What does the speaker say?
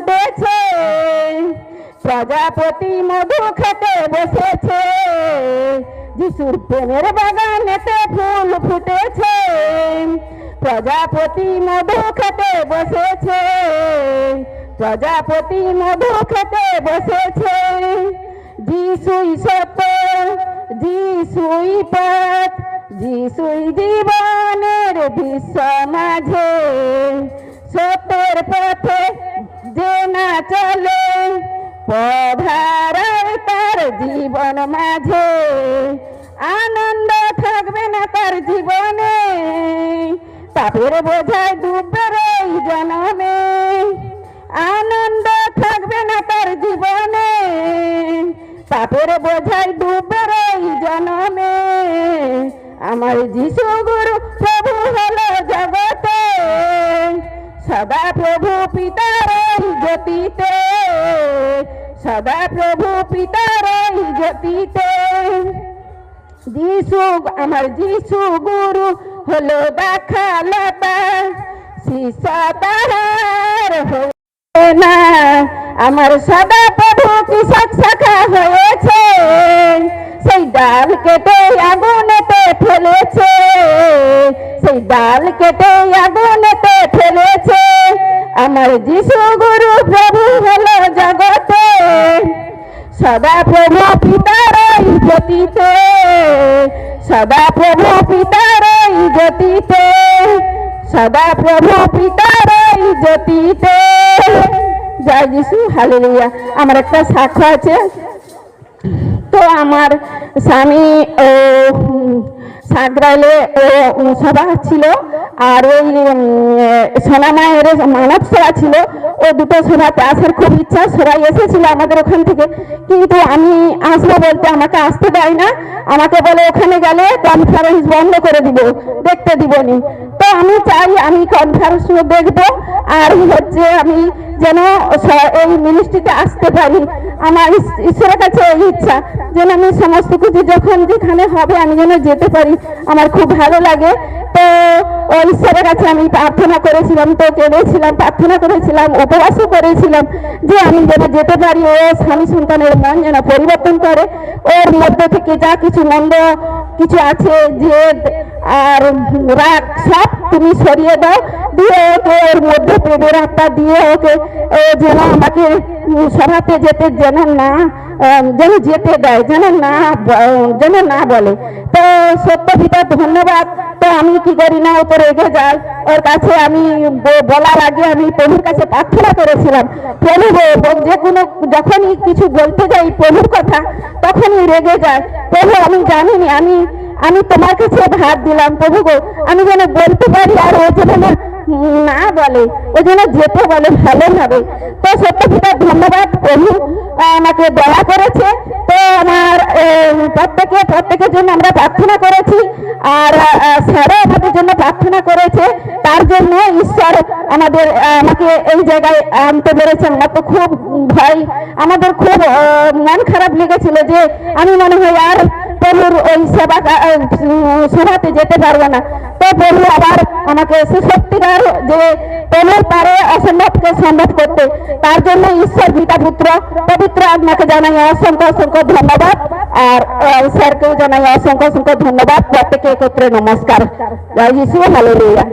ফুটেছে, প্রজাপতি মধু খেতে বসেছে, যিশুর প্রেমের বাগানেতে ফুল ফুটেছে, প্রজাপতি মধু খেতে বসেছে, প্রজাপতি মধু খেতে বসেছে। যিশুই সত্য, যিশুই পথ, যিশুই জীবনের বিশ্ব মাঝে, সত্যের পথে যে না চলে পধারায় তার জীবন মাঝে, আনন্দ থাকবে না তার জীবনে, পাপের বোঝায় ডুববে এই জনমে, আনন্দ থাকবে না তার জীবনে, পাপের বোঝায় ডুববে এই জনমে। আমার যিশু গুরু প্রভু হলো জগতে, সদা প্রভু পিতার জ্যোতিতে, সদা প্রভু পিতার জ্যোতিতে। যিশু আমার যিশু গুরু হলো দাখালতা, শিষ্য তাহার হয়ে না। আমার সদা প্রভু কৃষক শাখা হয়েছে, সেই ডাল কেটে আগুনেতে ফেলেছে, সেই ডাল কেটে আগুনেতে ফেলেছে। আমার যিশু গুরু প্রভু হলো জগতে, সদা প্রভু পিতার জ্যোতিতে, সদা প্রভু পিতার জ্যোতিতে, সদা প্রভু পিতার জ্যোতিতে। জয় যিশু, হালেলুয়া। আমার একটা সাক্ষ্য আছে। তো আমার স্বামী সাগরাইলে সভা ছিল, আর ওই সোনামায়ের মানব সভা ছিল। ও দুটো সভাতে আসার খুব ইচ্ছা, সবাই এসেছিল আমাদের ওখান থেকে, কিন্তু আমি আসবো বলতে আমাকে আসতে দেয় না। আমাকে বলে ওখানে গেলে কনফারেন্স বন্ধ করে দিব, দেখতে দিবনি। তো আমি চাই আমি কনফারেন্স দেখবো, আর হচ্ছে আমি যেন এই মিনিস্ট্রিতে আসতে পারি। আমার ঈশ্বরের কাছে এই ইচ্ছা যেন আমি সমস্ত কিছু যখন যেখানে হবে আমি যেন যেতে পারি, আমার খুব ভালো লাগে। তো ও ঈশ্বরের কাছে আমি প্রার্থনা করেছিলাম, তো কেঁদেছিলাম, প্রার্থনা করেছিলাম, উপবাসও করেছিলাম যে আমি যেন যেতে পারি। ও স্বামী সন্তানের মন যেন পরিবর্তন করে, ওর মধ্যে থেকে যা কিছু মন্দ কিছু আছে, যে আর রাগ সব তুমি সরিয়ে দাও, দিয়ে ওকে ওর মধ্যে প্রেমের আত্মা দিয়ে ওকে যেন আমাকে সভাতে যেতে যেন যেতে দেয়, যেন না বলে। তো সত্য পিতা ধন্যবাদ। তো আমি কি করি না, ও তো রেগে যায়। ওর কাছে আমি বলার আগে আমি প্রভুর কাছে প্রার্থনা করেছিলাম, প্রভু যে কোনো যখনই কিছু বলতে যাই প্রভুর কথা তখনই রেগে যায়। প্রভু আমি জানিনি, আমি তোমার কাছে ভাত দিলাম, প্রভু গো আমি যেন বলতে পারি, আর ও যেন না বলে, ও যেন যেতে বলে ভালোভাবে। তো সত্য পিতা ধন্যবাদ, প্রভু আমাকে দয়া করেছে। তো আমার প্রত্যেকের জন্য আমরা প্রার্থনা করেছি, আর স্যারও আমাদের জন্য প্রার্থনা করেছে। তার জন্য ঈশ্বর আমাকে এই জায়গায় আনতে পেরেছেন। আমার তো খুব ভয়, আমাদের খুব মন খারাপ লেগেছিল যে আমি মনে হয় আর প্রভুর ওই সভাতে যেতে পারবো না। তো প্রভু আবার আমাকে সত্যিকার যে প্রভু পারে অসম্ভবকে সম্ভব করতে, তার জন্য ঈশ্বর পিতা পুত্র পবিত্র আত্মাকে জানাই অসংখ্য অসংখ্য ধন্যবাদ, আর স্যারকেও জানাই অসংখ্য অসংখ্য ধন্যবাদ। প্রত্যেকে একত্রে নমস্কার। জয় যিশু, হালেলুয়া।